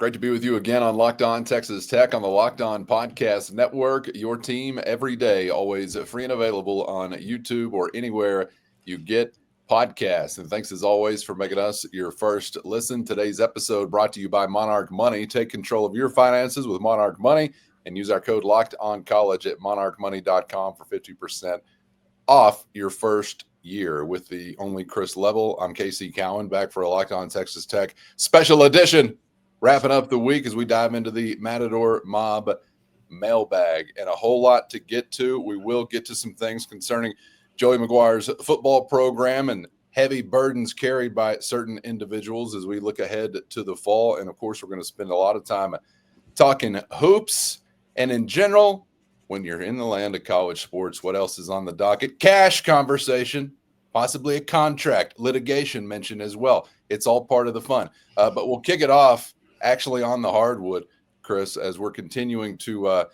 Great to be with you again on Locked On Texas Tech on the Locked On Podcast Network. Your team every day, always free and available on YouTube or anywhere you get podcasts. And thanks as always for making us your first listen. Today's episode brought to you by Monarch Money. Take control of your finances with Monarch Money and use our code Locked On College at monarchmoney.com for 50% off your first year. With the only Chris Level, I'm Casey Cowan, back for a Locked On Texas Tech special edition. Wrapping up the week as we dive into the Matador Mob mailbag, and a whole lot to get to. We will get to some things concerning Joey McGuire's football program and heavy burdens carried by certain individuals as we look ahead to the fall. And of course, we're going to spend a lot of time talking hoops. And in general, when you're in the land of college sports, what else is on the docket? Cash conversation, possibly a contract, litigation mentioned as well. It's all part of the fun. But we'll kick it off actually on the hardwood, Chris, as we're continuing to,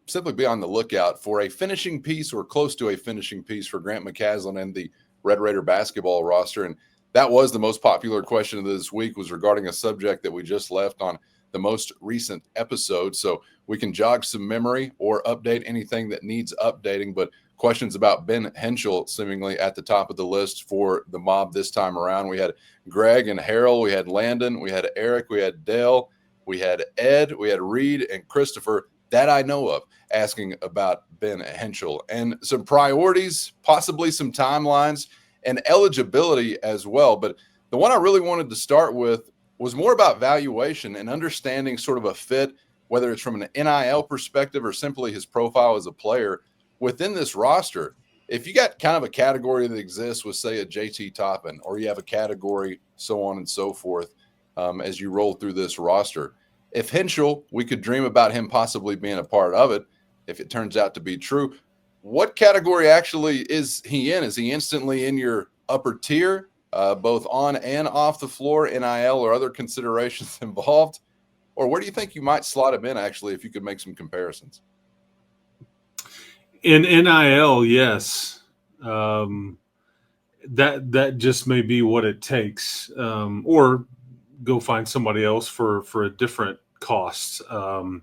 simply be on the lookout for a finishing piece or close to a finishing piece for Grant McCasland and the Red Raider basketball roster. And that was the most popular question of this week, was regarding a subject that we just left on the most recent episode. So we can jog some memory or update anything that needs updating. But questions about Ben Henschel seemingly at the top of the list for the Mob this time around. We had Greg and Harold, we had Landon, we had Eric, we had Dale, we had Ed, we had Reed and Christopher, that I know of, asking about Ben Henschel and some priorities, possibly some timelines and eligibility as well. But the one I really wanted to start with was more about valuation and understanding sort of a fit, whether it's from an NIL perspective or simply his profile as a player within this roster. If you got kind of a category that exists with, say, a JT Toppin, or you have a category, so on and so forth, as you roll through this roster. If Henschel, we could dream about him possibly being a part of it, if it turns out to be true. What category actually is he in? Is he instantly in your upper tier, both on and off the floor, NIL or other considerations involved? Or where do you think you might slot him in, actually, if you could make some comparisons? In NIL, yes. That just may be what it takes, or go find somebody else for a different cost. And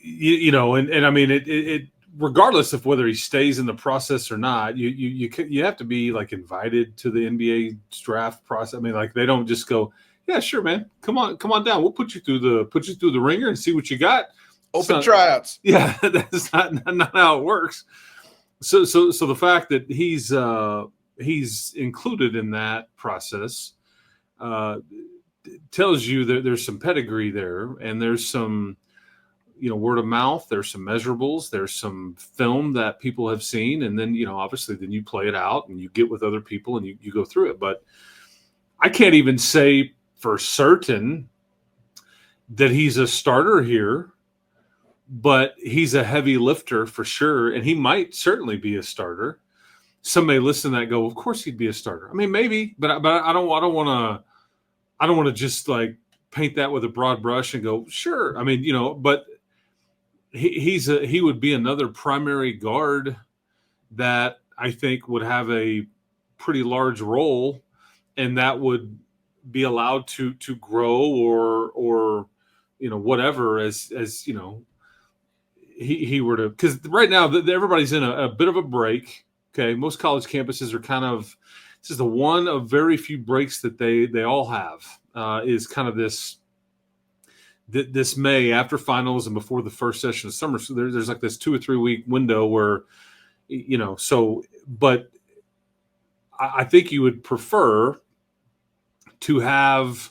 I mean, it regardless of whether he stays in the process or not, you have to be like invited to the NBA draft process. I mean, like they don't just go, yeah, sure, man, come on down. We'll put you through the ringer and see what you got. Open tryouts. Yeah, that's not how it works. So the fact that he's included in that process tells you that there's some pedigree there, and there's some, word of mouth. There's some measurables. There's some film that people have seen, and then obviously then you play it out and you get with other people and you go through it. But I can't even say for certain that he's a starter here. But he's a heavy lifter for sure, and he might certainly be a starter. Some may listen to that and go, of course he'd be a starter. I mean, maybe, but I don't want to just like paint that with a broad brush and go, sure. I mean, but he would be another primary guard that I think would have a pretty large role, and that would be allowed to grow or whatever as he were to, because right now everybody's in a bit of a break. Okay, most college campuses are kind of, this is the one of very few breaks that they all have, is kind of this May after finals and before the first session of summer. So there's like this 2 or 3 week window where but I think you would prefer to have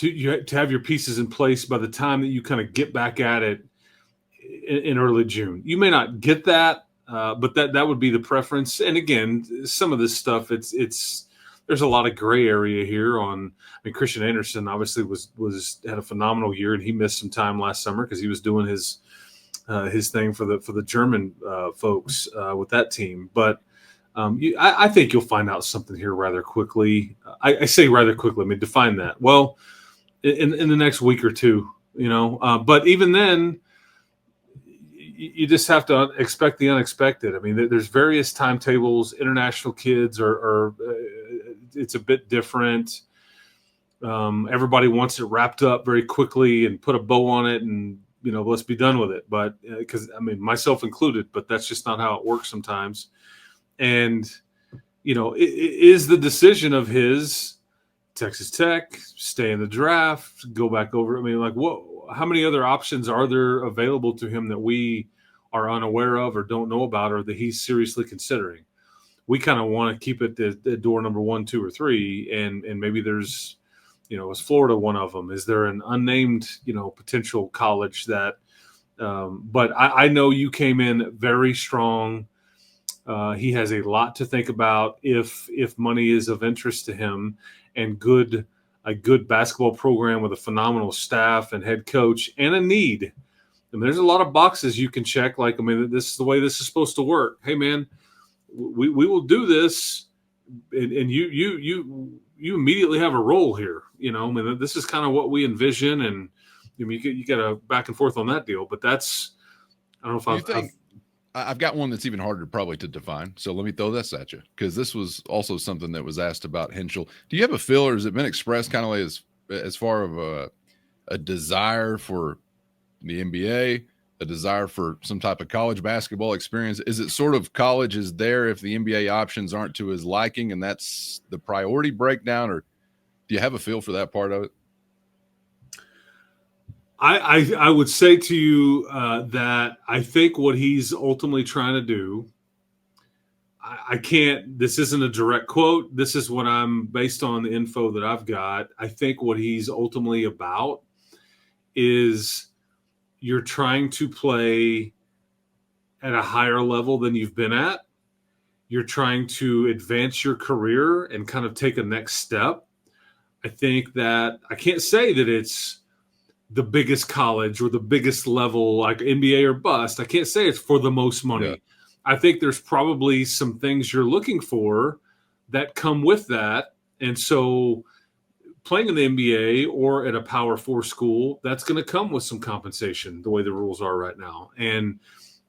your pieces in place by the time that you kind of get back at it in early June. You may not get that, but that would be the preference. And again, some of this stuff, it's there's a lot of gray area here on. I mean, Christian Anderson obviously had a phenomenal year, and he missed some time last summer because he was doing his thing for the German folks with that team. But I think you'll find out something here rather quickly. I say rather quickly. I mean, define that. Well, in the next week or two, but even then, you just have to expect the unexpected. I mean, there's various timetables. International kids are it's a bit different. Everybody wants it wrapped up very quickly and put a bow on it and, let's be done with it. But because, myself included, but that's just not how it works sometimes. And, is the decision of his Texas Tech, stay in the draft, go back over? How many other options are there available to him that we are unaware of or don't know about or that he's seriously considering? We kind of want to keep it at door number 1, 2, or 3. And maybe there's, is Florida one of them? Is there an unnamed, potential college that, but I know you came in very strong. He has a lot to think about if money is of interest to him, and a good basketball program with a phenomenal staff and head coach and a need. And there's a lot of boxes you can check. This is the way this is supposed to work. Hey man, we will do this. And you immediately have a role here. This is kind of what we envision. And you got a back and forth on that deal, but that's, I don't know if I've got one that's even harder probably to define. So let me throw this at you, because this was also something that was asked about Henschel. Do you have a feel, or has it been expressed kind of like as far of a desire for the NBA, a desire for some type of college basketball experience? Is it sort of college is there if the NBA options aren't to his liking and that's the priority breakdown, or do you have a feel for that part of it? I would say to you that I think what he's ultimately trying to do, I can't, this isn't a direct quote. This is what I'm based on the info that I've got. I think what he's ultimately about is you're trying to play at a higher level than you've been at. You're trying to advance your career and kind of take a next step. I think that I can't say that it's the biggest college or the biggest level, like NBA or bust. I can't say it's for the most money. Yeah. I think there's probably some things you're looking for that come with that. And so playing in the NBA or at a Power 4 school, that's going to come with some compensation, the way the rules are right now. And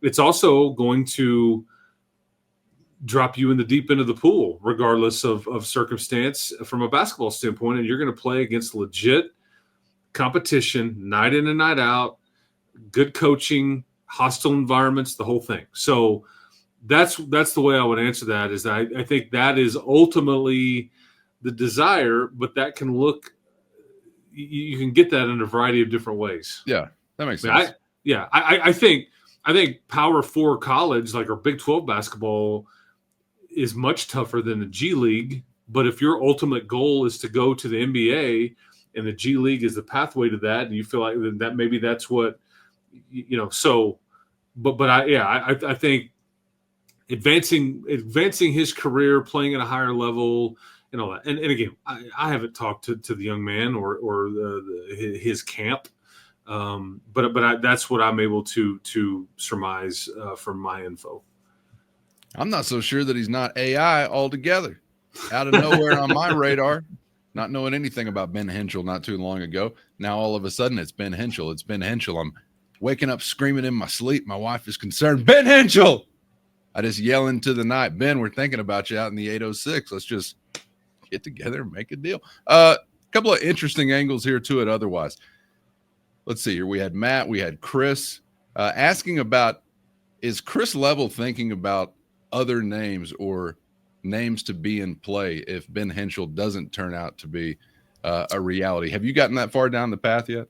it's also going to drop you in the deep end of the pool, regardless of circumstance from a basketball standpoint. And you're going to play against legit competition, night in and night out, good coaching, hostile environments, the whole thing. So that's the way I would answer that, is that I think that is ultimately the desire, but that can look, you can get that in a variety of different ways. Yeah, that makes sense. I think Power 4 college, like our Big 12 basketball, is much tougher than the G League. But if your ultimate goal is to go to the NBA and the G League is the pathway to that, and you feel like that maybe that's what, so, I think advancing his career, playing at a higher level and all that. And again, I haven't talked to the young man or his camp. But that's what I'm able to surmise from my info. I'm not so sure that he's not AI altogether. Out of nowhere on my radar, not knowing anything about Ben Henschel not too long ago. Now all of a sudden it's Ben Henschel. It's Ben Henschel. I'm waking up screaming in my sleep. My wife is concerned. Ben Henschel! I just yell into the night, Ben, we're thinking about you out in the 806. Let's just get together and make a deal. A couple of interesting angles here to it otherwise. Let's see here. We had Matt, we had Chris asking about, is Chris Level thinking about other names or names to be in play if Ben Henschel doesn't turn out to be a reality? Have you gotten that far down the path yet?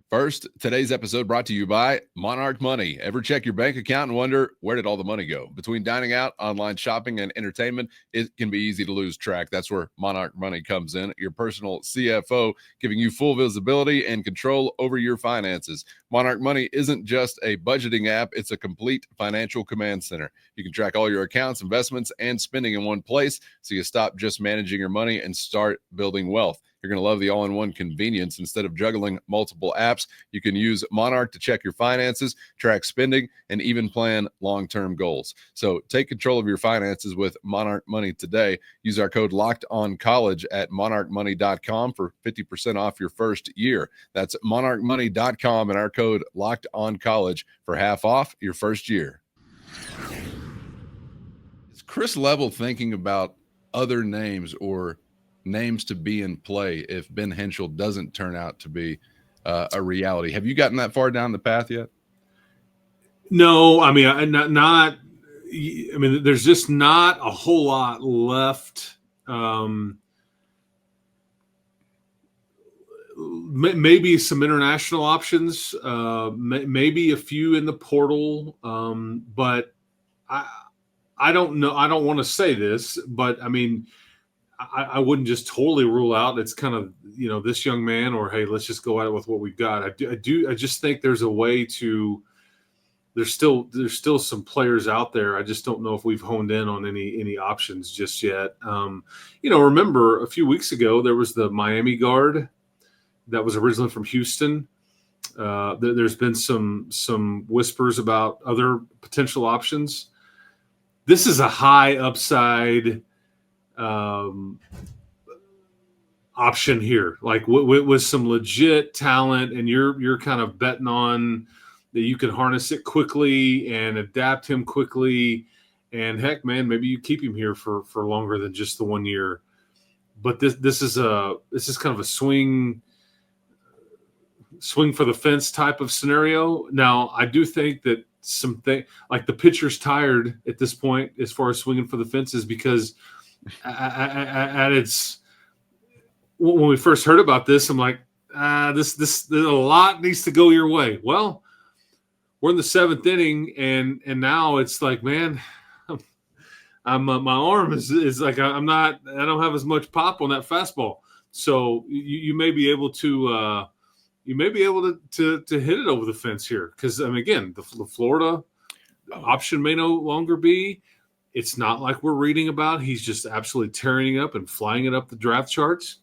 First, today's episode brought to you by Monarch Money. Ever check your bank account and wonder, where did all the money go? Between dining out, online shopping, and entertainment, it can be easy to lose track. That's where Monarch Money comes in, your personal CFO, giving you full visibility and control over your finances. Monarch Money isn't just a budgeting app, it's a complete financial command center. You can track all your accounts, investments, and spending in one place, so you stop just managing your money and start building wealth. You're going to love the all-in-one convenience. Instead of juggling multiple apps, you can use Monarch to check your finances, track spending, and even plan long-term goals. So take control of your finances with Monarch Money today. Use our code LOCKEDONCOLLEGE at monarchmoney.com for 50% off your first year. That's monarchmoney.com and our code LOCKEDONCOLLEGE for half off your first year. Is Chris Level thinking about other names or names to be in play if Ben Henschel doesn't turn out to be a reality. Have you gotten that far down the path yet? No, I mean, there's just not a whole lot left. Maybe some international options, maybe a few in the portal, but I don't know. I don't want to say this, but I mean, I wouldn't just totally rule out it's kind of, this young man, or hey, let's just go at it with what we've got. I just think there's a way to. There's still some players out there. I just don't know if we've honed in on any options just yet. Remember a few weeks ago there was the Miami guard that was originally from Houston. There's been some whispers about other potential options. This is a high upside option here, like with some legit talent, and you're kind of betting on that you can harness it quickly and adapt him quickly. And heck, man, maybe you keep him here for longer than just the 1 year. But this is kind of a swing for the fence type of scenario. Now, I do think that something like the pitcher's tired at this point as far as swinging for the fences, because at its when we first heard about this, I'm like, this a lot needs to go your way. Well, we're in the 7th inning, and now it's like, man, my arm is like I don't have as much pop on that fastball. So you may be able to to hit it over the fence here, because I mean, again, the Florida option may no longer be. It's not like we're reading about he's just absolutely tearing it up and flying it up the draft charts.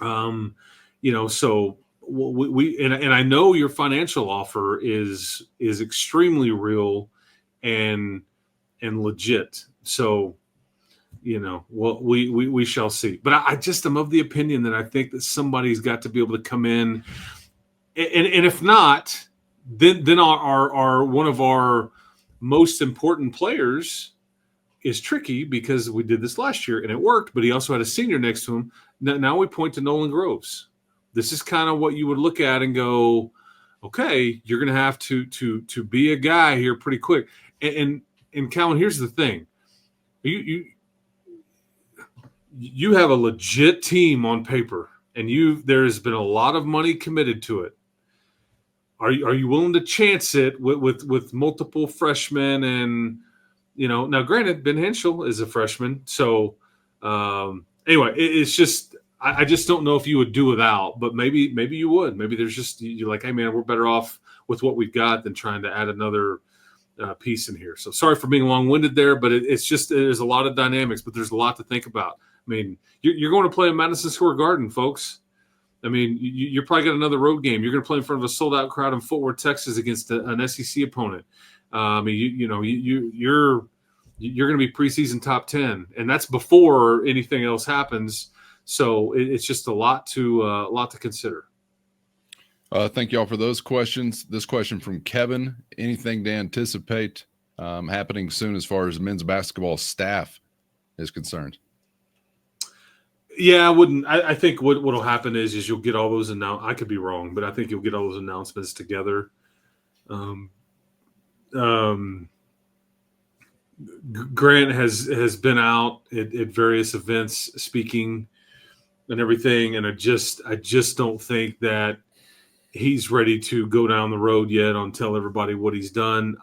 So and I know your financial offer is extremely real and legit. So, we shall see. But I just am of the opinion that I think that somebody's got to be able to come in, and if not, then our one of our most important players is tricky, because we did this last year and it worked, but he also had a senior next to him. Now we point to Nolan Groves. This is kind of what you would look at and go, okay, you're going to have to be a guy here pretty quick. And Calvin, here's the thing. You have a legit team on paper, and there's been a lot of money committed to it. Are you willing to chance it with multiple freshmen? And now granted, Ben Henschel is a freshman, so anyway, it's just I just don't know if you would do without, but maybe you would. Maybe there's just you're like, hey man, we're better off with what we've got than trying to add another piece in here. So sorry for being long-winded there, but it's just there's a lot of dynamics, but there's a lot to think about. I mean, you're going to play in Madison Square Garden, folks. I mean, you're probably got another road game. You're going to play in front of a sold-out crowd in Fort Worth, Texas, against an SEC opponent. I mean, you're going to be preseason top 10, and that's before anything else happens. So it's just a lot to consider. Thank y'all for those questions. This question from Kevin: anything to anticipate happening soon as far as men's basketball staff is concerned? Yeah, I wouldn't. I think what will happen is you'll get all those I could be wrong, but I think you'll get all those announcements together. Grant has been out at various events speaking and everything, and I just don't think that he's ready to go down the road yet on tell everybody what he's done.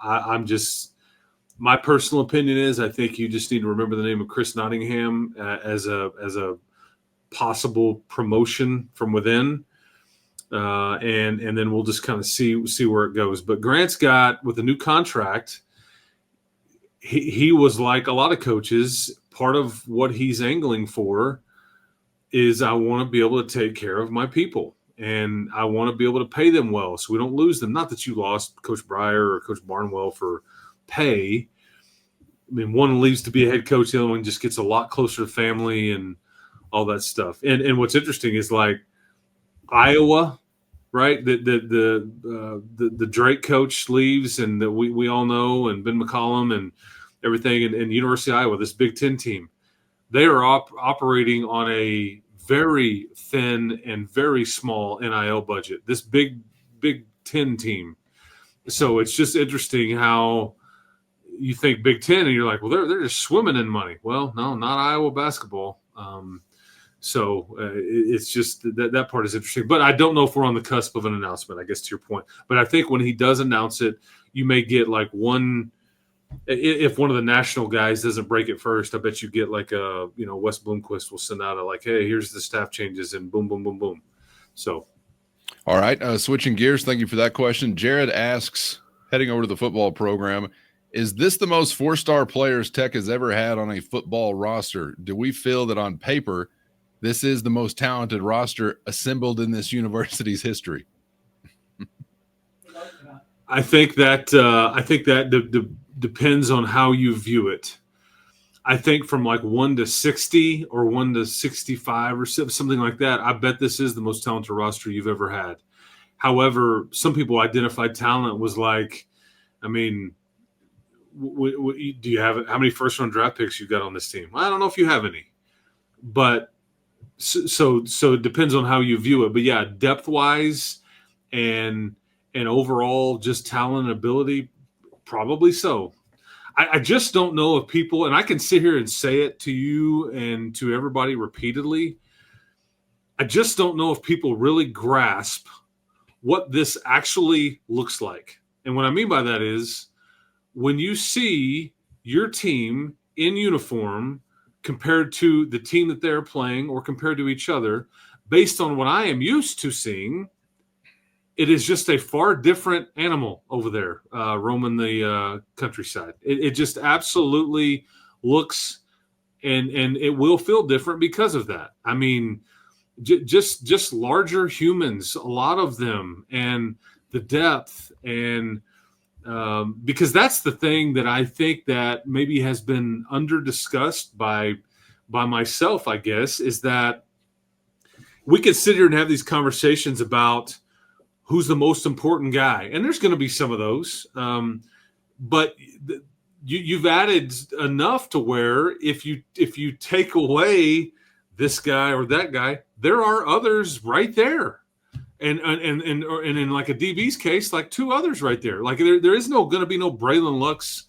My personal opinion is I think you just need to remember the name of Chris Nottingham as a possible promotion from within, and then we'll just kind of see where it goes. But Grant's got, with a new contract, he was like a lot of coaches. Part of what he's angling for is I want to be able to take care of my people, and I want to be able to pay them well so we don't lose them. Not that you lost Coach Breyer or Coach Barnwell for pay. I mean, one leaves to be a head coach, the other one just gets a lot closer to family and all that stuff. And what's interesting is, like, Iowa, right? The Drake coach leaves, and that we all know, and Ben McCollum and everything, and University of Iowa, this Big Ten team. they are operating on a very thin and very small NIL budget. This Big 10 team. So it's just interesting how you think Big 10 and you're like, well, they're just swimming in money. Well, no, not Iowa basketball. It's just that part is interesting. But I don't know if we're on the cusp of an announcement, I guess, to your point. But I think when he does announce it, you may get like one – if one of the national guys doesn't break it first, I bet you get like Wes Bloomquist will send out hey, here's the staff changes and boom, boom, boom, boom. So. All right. Switching gears. Thank you for that question. Jared asks, heading over to the football program, is this the most four-star players Tech has ever had on a football roster? Do we feel that on paper, this is the most talented roster assembled in this university's history? I think that depends on how you view it. I think from like 1 to 60 or 1 to 65 or something like that, I bet this is the most talented roster you've ever had. However, some people identified talent was like, I mean, do you have how many first-round draft picks you got on this team? I don't know if you have any, but so it depends on how you view it. But yeah, depth-wise and overall just talent and ability, probably so. I just don't know if people, and I can sit here and say it to you and to everybody repeatedly, I just don't know if people really grasp what this actually looks like. And what I mean by that is when you see your team in uniform compared to the team that they're playing or compared to each other, based on what I am used to seeing, it is just a far different animal over there roaming the countryside. It just absolutely looks and it will feel different because of that. I mean, just larger humans, a lot of them, and the depth and because that's the thing that I think that maybe has been under discussed by myself, I guess, is that we could sit here and have these conversations about who's the most important guy, and there's going to be some of those. But you've added enough to where if you take away this guy or that guy, there are others right there, and in like a DB's case, like two others right there. Like there is going to be no Braylon Lux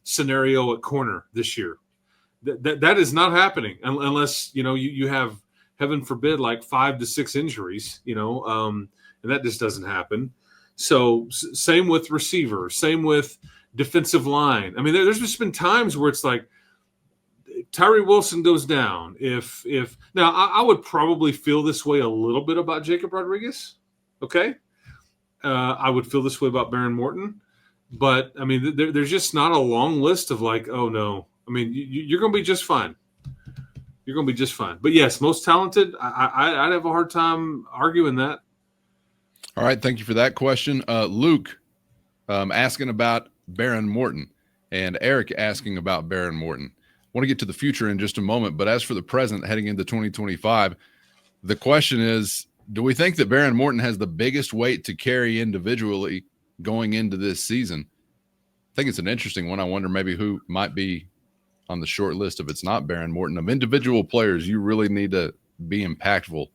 scenario at corner this year. That is not happening unless you have, heaven forbid, like 5 to 6 injuries. And that just doesn't happen. So same with receiver, same with defensive line. I mean, there's just been times where it's like Tyree Wilson goes down. If now I would probably feel this way a little bit about Jacob Rodriguez. Okay. I would feel this way about Baron Morton, but I mean, there's just not a long list of like, oh no, I mean, you're going to be just fine. You're going to be just fine. But yes, most talented. I'd have a hard time arguing that. All right, thank you for that question. Luke asking about Baron Morton and Eric asking about Baron Morton. I want to get to the future in just a moment, but as for the present, heading into 2025, the question is, do we think that Baron Morton has the biggest weight to carry individually going into this season? I think it's an interesting one. I wonder maybe who might be on the short list if it's not Baron Morton. Of individual players, you really need to be impactful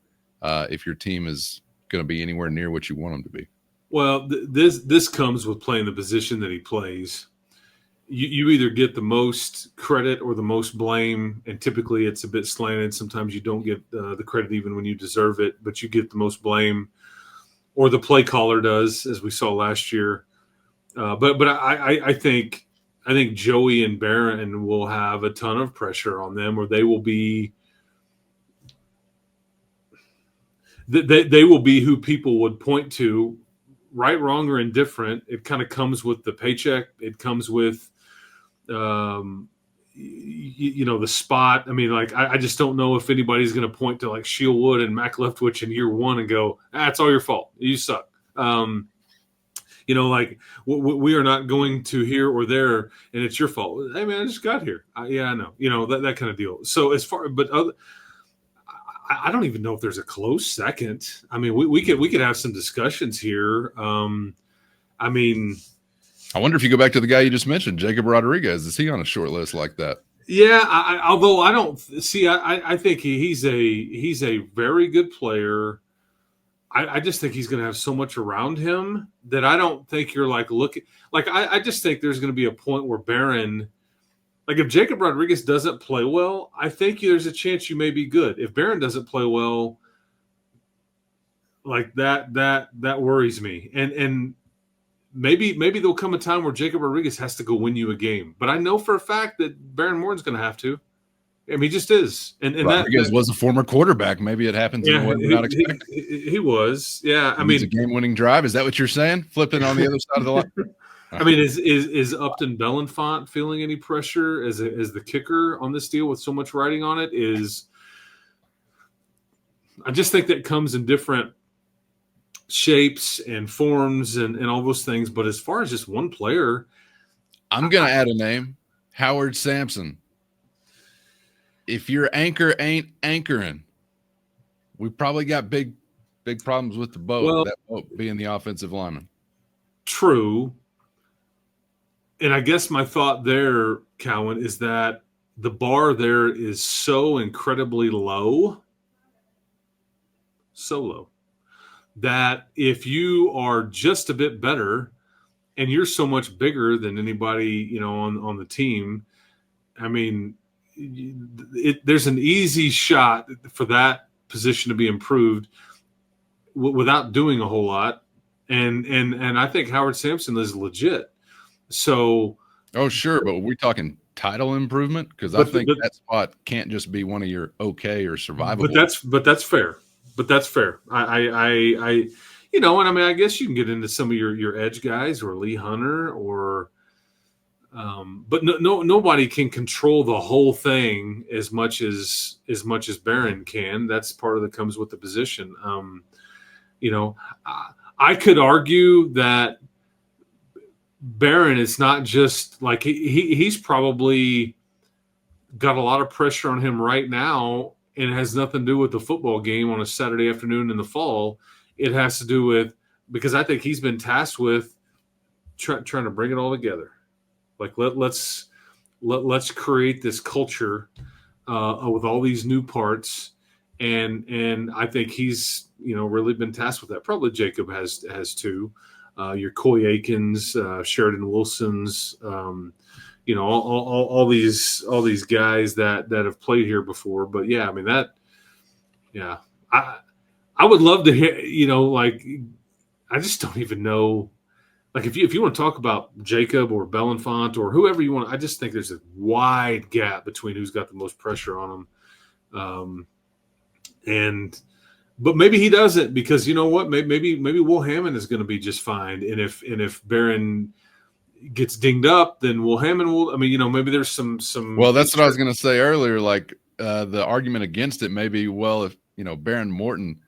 if your team is going to be anywhere near what you want them to be. Well, this comes with playing the position that he plays. You either get the most credit or the most blame, and typically it's a bit slanted. Sometimes you don't get the credit even when you deserve it, but you get the most blame, or the play caller does, as we saw last year. But I think Joey and Baron will have a ton of pressure on them, or they will be. They will be who people would point to, right, wrong, or indifferent. It kind of comes with the paycheck. It comes with, the spot. I mean, like, I just don't know if anybody's going to point to like Shieldwood and Mac Leftwich in year one and go, it's all your fault. You suck. Like we are not going to here or there, and it's your fault. Hey man, I just got here. I know. That kind of deal. So as far, but I don't even know if there's a close second. I mean, we could have some discussions here. I mean, I wonder if you go back to the guy you just mentioned, Jacob Rodriguez. Is he on a short list like that? Yeah, although I don't see, I think he's a very good player. I just think he's going to have so much around him that I don't think you're like looking like I just think there's going to be a point where Barron, like if Jacob Rodriguez doesn't play well, I think there's a chance you may be good. If Barron doesn't play well, like that worries me. And maybe there'll come a time where Jacob Rodriguez has to go win you a game. But I know for a fact that Baron Morton's going to have to. I mean, he just is. And Rodriguez was a former quarterback. Maybe it happens in a way we're not expecting. He was. Yeah. I mean, a game-winning drive. Is that what you're saying? Flipping on the other side of the line. I mean, is Upton Bellenfant feeling any pressure as the kicker on this deal with so much writing on it? I just think that comes in different shapes and forms and all those things. But as far as just one player, I'm going to add a name, Howard Sampson. If your anchor ain't anchoring, we probably got big problems with the boat. Well, that boat being the offensive lineman. True. And I guess my thought there, Cowan, is that the bar there is so incredibly low, that if you are just a bit better and you're so much bigger than anybody, on the team, I mean, there's an easy shot for that position to be improved without doing a whole lot. And I think Howard Sampson is legit. So, sure, but we're talking title improvement, because I think that spot can't just be one of your okay or survivable. But that's fair. I and I mean, I guess you can get into some of your edge guys or Lee Hunter or, but nobody can control the whole thing as much as Barron can. That's part of that comes with the position. I could argue that Barron is not just like he's probably got a lot of pressure on him right now, and it has nothing to do with the football game on a Saturday afternoon in the fall. It has to do with, because I think he's been tasked with trying to bring it all together. Like let's create this culture with all these new parts, and I think he's really been tasked with that. Probably Jacob has too. Your Coy Akins, Sheridan Wilsons, all these guys that have played here before. But yeah, I mean I would love to hear, like, I just don't even know. Like if you want to talk about Jacob or Bellenfant or whoever you want, I just think there's a wide gap between who's got the most pressure on them. But maybe he doesn't, because you know what? Maybe Will Hammond is going to be just fine. And if Barron gets dinged up, then Will Hammond will. I mean, maybe there's some. Well, that's what I was going to say earlier. Like the argument against it may be, well, if Barron Morton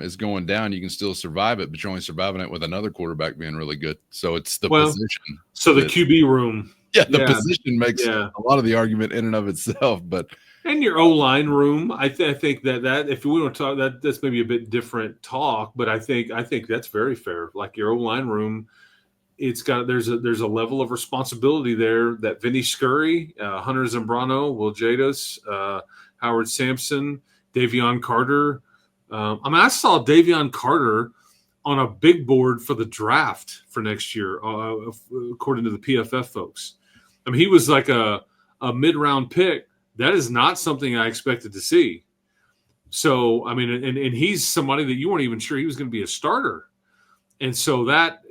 is going down, you can still survive it, but you're only surviving it with another quarterback being really good. So it's the position. So the QB room. Yeah, the position makes a lot of the argument in and of itself, but. And your O-line room, I think that if we want to talk, that's maybe a bit different talk, but I think that's very fair. Like your O-line room, there's a level of responsibility there that Vinny Scurry, Hunter Zambrano, Will Jadis, Howard Sampson, Davion Carter. I saw Davion Carter on a big board for the draft for next year, according to the PFF folks. I mean, he was like a mid-round pick. That is not something I expected to see. So, I mean, and he's somebody that you weren't even sure he was going to be a starter. And so that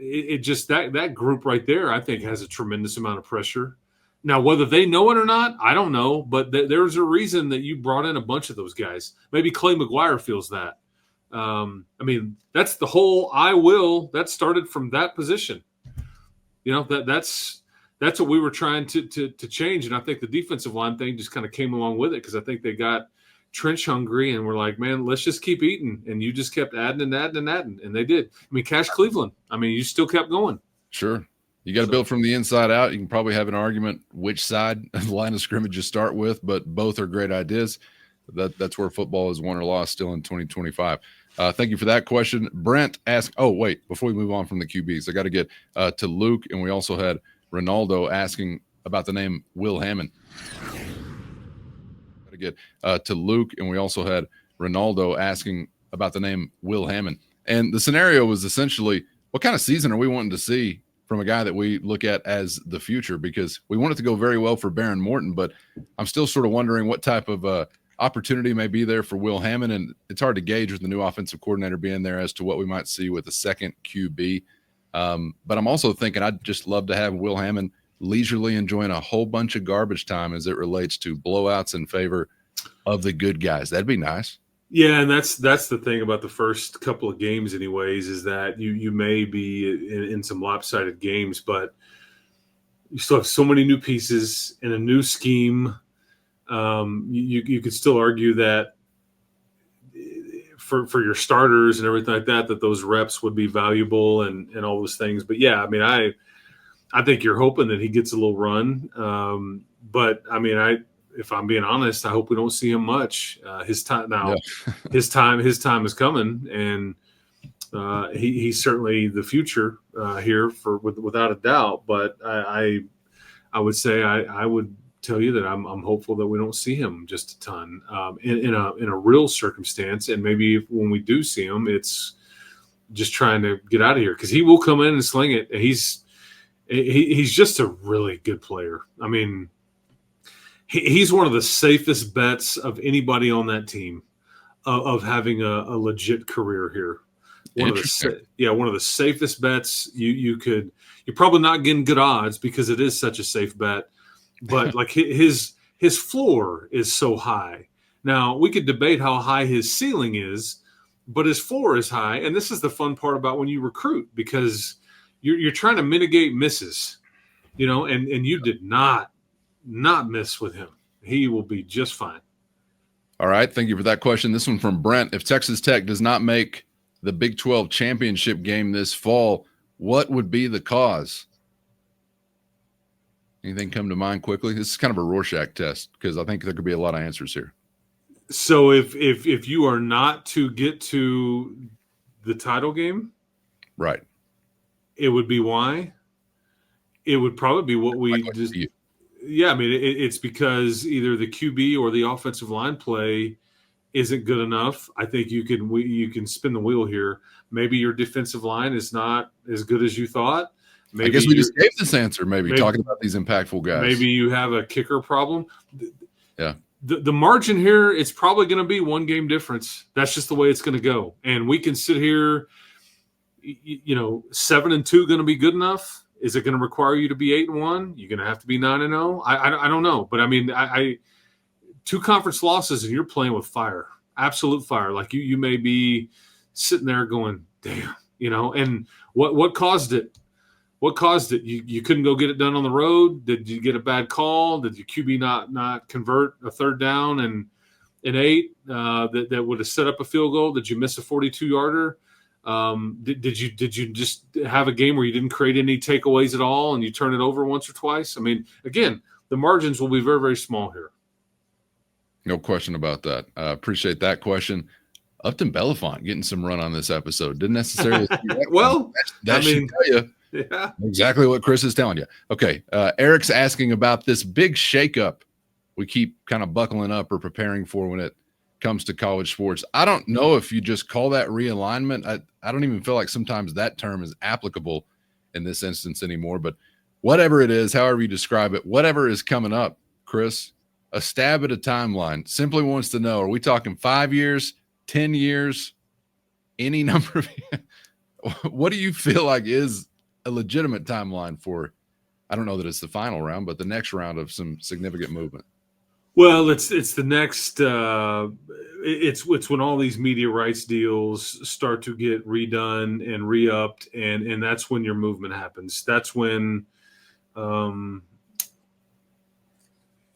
group right there, I think, has a tremendous amount of pressure. Now, whether they know it or not, I don't know. But there's a reason that you brought in a bunch of those guys. Maybe Clay McGuire feels that. I mean, that's the whole I will. That started from that position. That's what we were trying to change. And I think the defensive line thing just kind of came along with it, because I think they got trench hungry and we're like, man, let's just keep eating. And you just kept adding and adding and adding. And they did. I mean, Cash Cleveland, you still kept going. Sure. You got to build from the inside out. You can probably have an argument which side of the line of scrimmage you start with, but both are great ideas. That's where football is won or lost still in 2025. Thank you for that question. Brent asked, before we move on from the QBs, I got to get to Luke. And we also had Ronaldo asking about the name Will Hammond. get to Luke, and we also had Ronaldo asking about the name Will Hammond. And the scenario was essentially, what kind of season are we wanting to see from a guy that we look at as the future? Because we want it to go very well for Baron Morton, but I'm still sort of wondering what type of opportunity may be there for Will Hammond. And it's hard to gauge with the new offensive coordinator being there as to what we might see with a second QB. But I'm also thinking I'd just love to have Will Hammond leisurely enjoying a whole bunch of garbage time as it relates to blowouts in favor of the good guys. That'd be nice. Yeah, and that's the thing about the first couple of games anyways, is that you may be in some lopsided games, but you still have so many new pieces in a new scheme. You could still argue that for your starters and everything like that those reps would be valuable and all those things. But yeah, I mean, I think you're hoping that he gets a little run. But I mean, if I'm being honest, I hope we don't see him much. His time now, yeah. his time is coming, and he's certainly the future here without a doubt. But I would say I would tell you that I'm hopeful that we don't see him just a ton in a real circumstance, and maybe when we do see him, it's just trying to get out of here, because he will come in and sling it. He's just a really good player. I mean, he's one of the safest bets of anybody on that team of having a legit career here. One of the safest bets you're probably not getting good odds because it is such a safe bet, but like his floor is so high. Now we could debate how high his ceiling is, but his floor is high. And this is the fun part about when you recruit, because you're trying to mitigate misses, and you did not miss with him. He will be just fine. All right. Thank you for that question. This one from Brent. If Texas Tech does not make the Big 12 championship game this fall, what would be the cause? Anything come to mind quickly? This is kind of a Rorschach test, because I think there could be a lot of answers here. So if you are not to get to the title game, right, it would be why? It would probably be what we just – yeah, I mean, it's because either the QB or the offensive line play isn't good enough. I think you can spin the wheel here. Maybe your defensive line is not as good as you thought. Maybe I guess we just gave this answer, maybe talking about these impactful guys. Maybe you have a kicker problem. Yeah. The margin here, it's probably going to be one game difference. That's just the way it's going to go. And we can sit here, 7-2 going to be good enough? Is it going to require you to be 8-1? You're going to have to be 9-0? I don't know. But I mean, two conference losses and you're playing with fire, absolute fire. Like you may be sitting there going, damn, and what caused it? What caused it? You couldn't go get it done on the road? Did you get a bad call? Did your QB not convert a third down and an 8 that would have set up a field goal? Did you miss a 42-yarder? Did you just have a game where you didn't create any takeaways at all and you turn it over once or twice? I mean, again, the margins will be very, very small here. No question about that. Appreciate that question. Upton Belafonte getting some run on this episode. Didn't necessarily see that. Well, that should tell you exactly what Chris is telling you. Okay. Eric's asking about this big shakeup we keep kind of buckling up or preparing for when it comes to college sports. I don't know if you just call that realignment. I don't even feel like sometimes that term is applicable in this instance anymore, but whatever it is, however you describe it, whatever is coming up, Chris, a stab at a timeline. Simply wants to know, are we talking 5 years, 10 years, any number of what do you feel like is a legitimate timeline for, I don't know that it's the final round, but the next round of some significant movement? Well, it's the next. It's when all these media rights deals start to get redone and re-upped, and that's when your movement happens. That's when,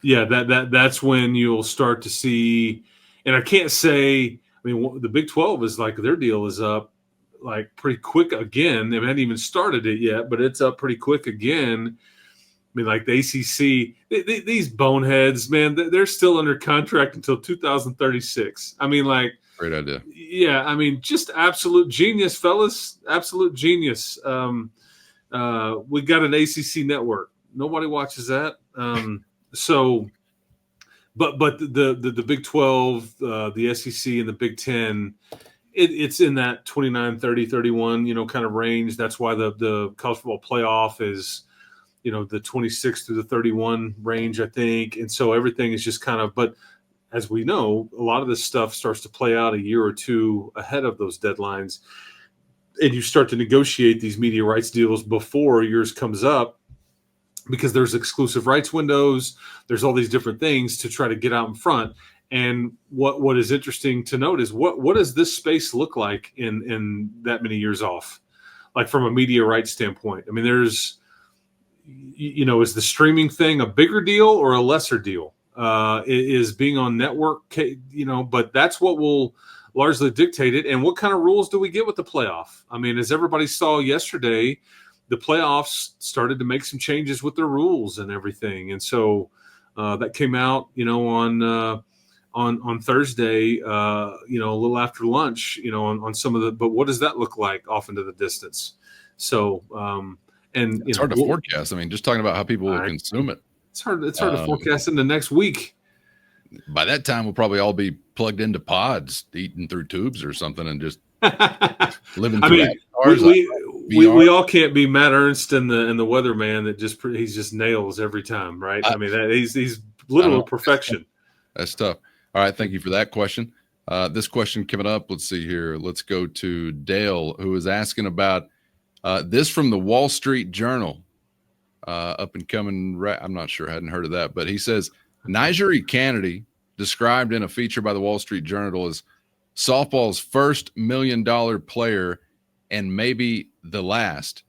that's when you'll start to see. And I can't say. I mean, the Big 12 is like their deal is up like pretty quick again. They haven't even started it yet, but it's up pretty quick again. I mean, like the ACC, these boneheads, man, they're still under contract until 2036. I mean, like, great idea. Yeah, I mean, just absolute genius, fellas, absolute genius. We got an ACC network. Nobody watches that. So, but the Big 12, the SEC, and the Big 10, it's in that 29, 30, 31, kind of range. That's why the college football playoff is, the 26 through the 31 range, I think. And so everything is just kind of, but as we know, a lot of this stuff starts to play out a year or two ahead of those deadlines. And you start to negotiate these media rights deals before yours comes up, because there's exclusive rights windows. There's all these different things to try to get out in front. And what is interesting to note is what does this space look like in that many years off, like from a media rights standpoint? I mean, there's, is the streaming thing a bigger deal or a lesser deal? Is being on network, but that's what will largely dictate it. And what kind of rules do we get with the playoff? I mean, as everybody saw yesterday, the playoffs started to make some changes with their rules and everything. And so that came out, on Thursday, a little after lunch, on some of the, but what does that look like off into the distance? So, and it's hard to forecast. I mean, just talking about how people will consume it. It's hard to forecast in the next week. By that time, we'll probably all be plugged into pods, eating through tubes or something, and just living through we all can't be Matt Ernst and the weatherman that he just nails every time, right? I mean, he's literal perfection. That's tough. All right, thank you for that question. This question coming up, let's see here. Let's go to Dale, who is asking about this from the Wall Street Journal. Up and coming, I'm not sure, I hadn't heard of that, but he says, Nigeri Kennedy, described in a feature by the Wall Street Journal as softball's first $1 million player and maybe the last.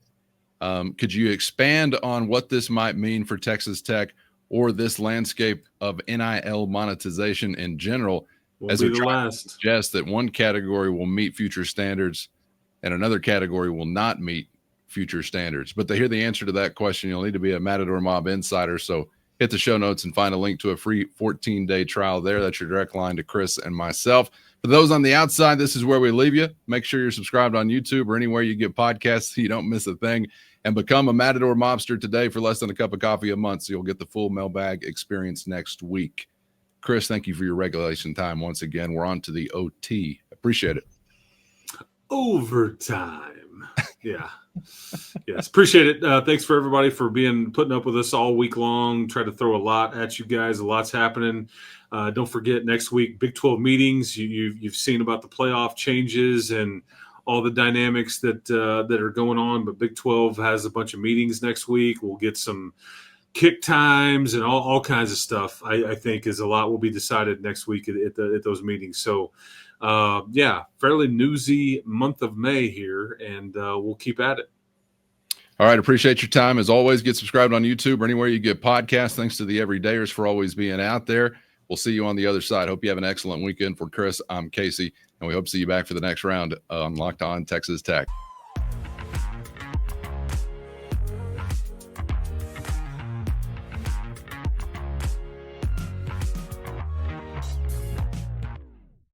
Could you expand on what this might mean for Texas Tech or this landscape of NIL monetization in general, as we're trying to suggest that one category will meet future standards and another category will not meet future standards? But to hear the answer to that question, you'll need to be a Matador Mob insider. So hit the show notes and find a link to a free 14-day trial there. That's your direct line to Chris and myself. For those on the outside, this is where we leave you. Make sure you're subscribed on YouTube or anywhere you get podcasts so you don't miss a thing. And become a Matador Mobster today for less than a cup of coffee a month, so you'll get the full Mailbag experience next week. Chris, thank you for your regulation time once again. We're on to the OT. Appreciate it. Overtime. Yeah. Yes, appreciate it. Thanks for everybody for putting up with us all week long. Try to throw a lot at you guys. A lot's happening. Don't forget, next week, Big 12 meetings. You've seen about the playoff changes and all the dynamics that are going on. But Big 12 has a bunch of meetings next week. We'll get some kick times and all kinds of stuff. I think is a lot will be decided next week at those meetings. So, fairly newsy month of May here, and we'll keep at it. All right. Appreciate your time. As always, get subscribed on YouTube or anywhere you get podcasts. Thanks to the everydayers for always being out there. We'll see you on the other side. Hope you have an excellent weekend. For Chris, I'm Casey, and we hope to see you back for the next round on Locked On Texas Tech.